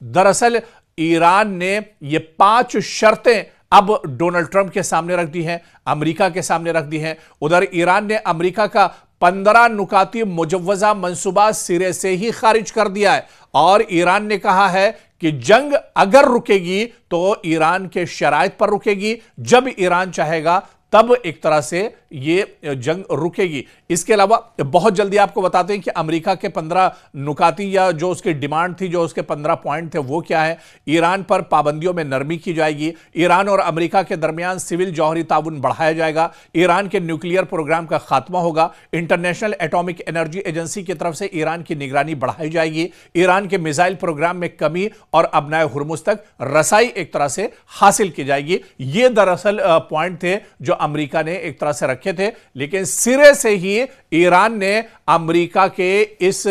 दरअसल ईरान ने ये 5 शर्तें अब डोनाल्ड ट्रंप के सामने रख दी हैं, अमेरिका के सामने रख दी हैं। उधर ईरान ने अमेरिका का 15 नुकाती मुजव्वजा मंसूबा सिरे से ही खारिज कर दिया है और ईरान ने कहा है कि जंग अगर रुकेगी तो ईरान के शराइत पर रुकेगी, जब ईरान चाहेगा तब एक तरह से ये जंग रुकेगी। इसके अलावा बहुत जल्दी आपको बताते हैं कि अमेरिका के 15 नुकाती या जो उसकी डिमांड थी, जो उसके 15 पॉइंट थे, वो क्या है। ईरान पर पाबंदियों में नरमी की जाएगी, ईरान और अमेरिका के दरमियान सिविल जौहरी ताउन बढ़ाया जाएगा, ईरान के न्यूक्लियर प्रोग्राम का खात्मा होगा, इंटरनेशनल एटॉमिक एनर्जी एजेंसी की तरफ से ईरान की निगरानी बढ़ाई जाएगी, ईरान के मिसाइल प्रोग्राम में कमी और अबनाए हुर्मुज तक रसाई एक तरह से हासिल की जाएगी। ये दरअसल पॉइंट थे जो अमेरिका ने एक तरह से रखे थे, लेकिन सिरे से ही ईरान ने अमेरिका के इस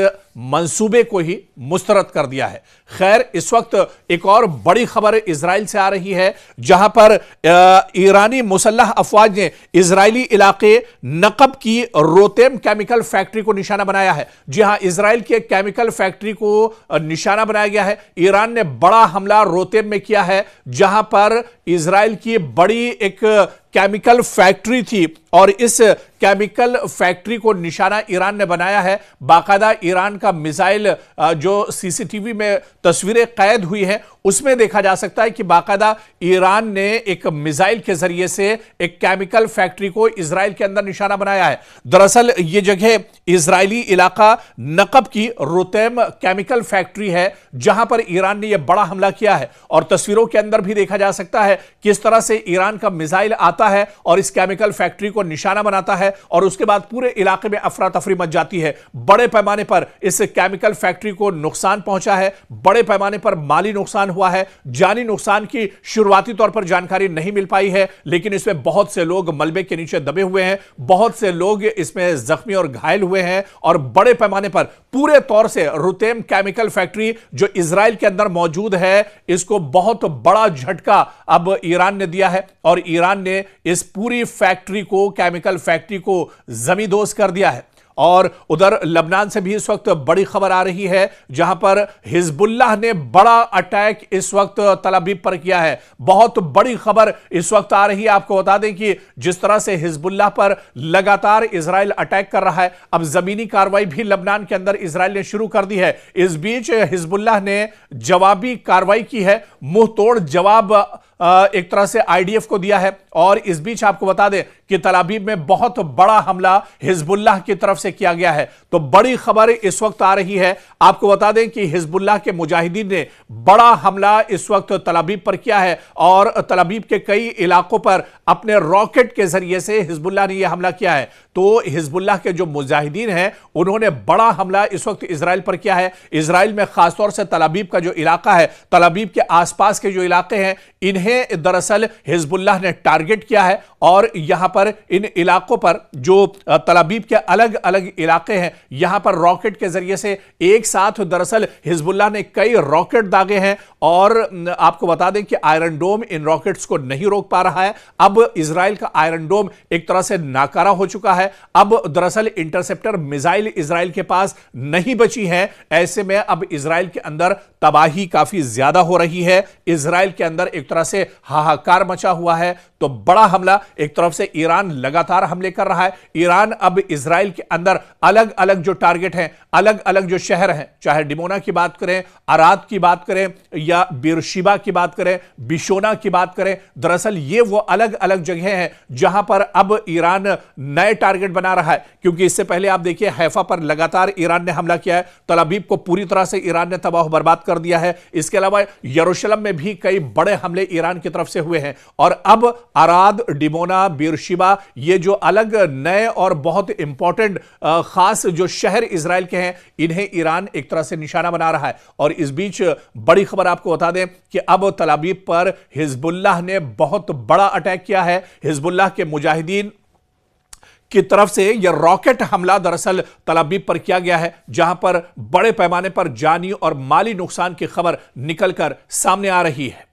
मंसूबे को ही मुस्तरद कर दिया है। खैर, इस वक्त एक और बड़ी खबर इजराइल से आ रही है, जहां पर ईरानी मुसल्लह अफवाज ने इजरायली इलाके नकब की रोतेम केमिकल फैक्ट्री को निशाना बनाया है। जी हां, इजराइल की एक केमिकल फैक्ट्री को निशाना बनाया गया है। ईरान ने बड़ा हमला रोतेम में किया है, जहां पर इजराइल की बड़ी एक केमिकल फैक्ट्री थी और इस केमिकल फैक्ट्री को निशाना ईरान ने बनाया है। बाकायदा ईरान का मिसाइल जो सीसीटीवी में तस्वीरें कैद हुई हैं, उसमें देखा जा सकता है कि बाकायदा ईरान ने एक मिसाइल के जरिए से एक केमिकल फैक्ट्री को इजराइल के अंदर निशाना बनाया है। दरअसल यह जगह इजरायली इलाका नकब की रोतेम केमिकल फैक्ट्री है, जहां पर ईरान ने यह बड़ा हमला किया है और तस्वीरों के अंदर भी देखा जा सकता है किस तरह से ईरान का मिसाइल आता है और इस केमिकल फैक्ट्री को निशाना बनाता है और उसके बाद पूरे इलाके में अफरा तफरी मच जाती है। बड़े पैमाने पर इस केमिकल फैक्ट्री को नुकसान पहुंचा है, बड़े पैमाने पर माली नुकसान हुआ है। जानी नुकसान की शुरुआती तौर पर जानकारी नहीं मिल पाई है, लेकिन इसमें बहुत से लोग मलबे के नीचे दबे हुए हैं, बहुत से लोग इसमें जख्मी और घायल हुए हैं और बड़े पैमाने पर पूरे तौर से रोतेम केमिकल फैक्ट्री जो इजराइल के अंदर मौजूद है, इसको बहुत बड़ा झटका अब ईरान ने दिया है और ईरान ने इस पूरी फैक्ट्री को, केमिकल फैक्ट्री को जमींदोज कर दिया है। और उधर लबनान से भी इस वक्त बड़ी खबर आ रही है, जहां पर हिजबुल्लाह ने बड़ा अटैक इस वक्त तल अवीव पर किया है। बहुत बड़ी खबर इस वक्त आ रही है। आपको बता दें कि जिस तरह से हिजबुल्लाह पर लगातार इजराइल अटैक कर रहा है, अब जमीनी कार्रवाई भी लबनान के अंदर इजराइल ने शुरू कर दी है। इस बीच हिजबुल्लाह ने जवाबी कार्रवाई की है, मुंह तोड़ जवाब एक तरह से आईडीएफ को दिया है। और इस बीच आपको बता दें कि तल अवीव में बहुत बड़ा हमला हिजबुल्लाह की तरफ से किया गया है। तो बड़ी खबर इस वक्त आ रही है। आपको बता दें कि हिजबुल्लाह के मुजाहिदीन ने बड़ा हमला इस वक्त तल अवीव पर किया है और तल अवीव के कई इलाकों पर अपने रॉकेट के जरिए से हिजबुल्लाह ने यह हमला किया है। तो हिजबुल्लाह के जो मुजाहिदीन हैं, उन्होंने बड़ा हमला इस वक्त इजराइल पर किया है। इजराइल में खासतौर से तल अवीव का जो इलाका है, तल अवीव के आसपास के जो इलाके हैं, इन्हें दरअसल हिजबुल्लाह ने टारगेट किया है और यहां पर इन इलाकों पर जो तल अवीव के अलग अलग इलाके हैं, यहां पर रॉकेट के जरिए से एक साथ दरअसल हिजबुल्लाह ने कई रॉकेट दागे हैं। और आपको बता दें कि आयरन डोम इन रॉकेट्स को नहीं रोक पा रहा है। अब इजराइल का आयरन डोम एक तरह से नाकारा हो चुका है। अब दरअसल इंटरसेप्टर मिसाइल इजराइल के पास नहीं बची है। ऐसे में अब इजराइल के अंदर तबाही काफी ज्यादा हो रही है। इजराइल के अंदर एक तरह से हाहाकार मचा हुआ है। तो बड़ा हमला, एक तरफ से ईरान लगातार हमले कर रहा है। ईरान अब इजराइल के अंदर अलग अलग जो टारगेट हैं, अलग अलग जो शहर हैं, चाहे डिमोना की बात करें, अराद की बात करें या बीरशिबा की बात करें, बिशोना की बात करें, दरअसल ये वो अलग अलग जगह हैं जहां पर अब ईरान नए टारगेट बना रहा है। क्योंकि इससे पहले आप देखिए, हैफा पर लगातार ईरान ने हमला किया है, तल अवीव को पूरी तरह से ईरान ने तबाह बर्बाद कर दिया है। इसके अलावा यरूशलेम में भी कई बड़े हमले ईरान की तरफ से हुए हैं और अब अराद, डिमोना, बीरशिबा, ये जो अलग नए और बहुत इंपॉर्टेंट खास जो शहर इजराइल के हैं, इन्हें ईरान एक तरह से निशाना बना रहा है। और इस बीच बड़ी खबर आपको बता दें कि अब तल अवीव पर हिजबुल्लाह ने बहुत बड़ा अटैक किया है। हिजबुल्लाह के मुजाहिदीन की तरफ से यह रॉकेट हमला दरअसल तल अवीव पर किया गया है, जहां पर बड़े पैमाने पर जानी और माली नुकसान की खबर निकलकर सामने आ रही है।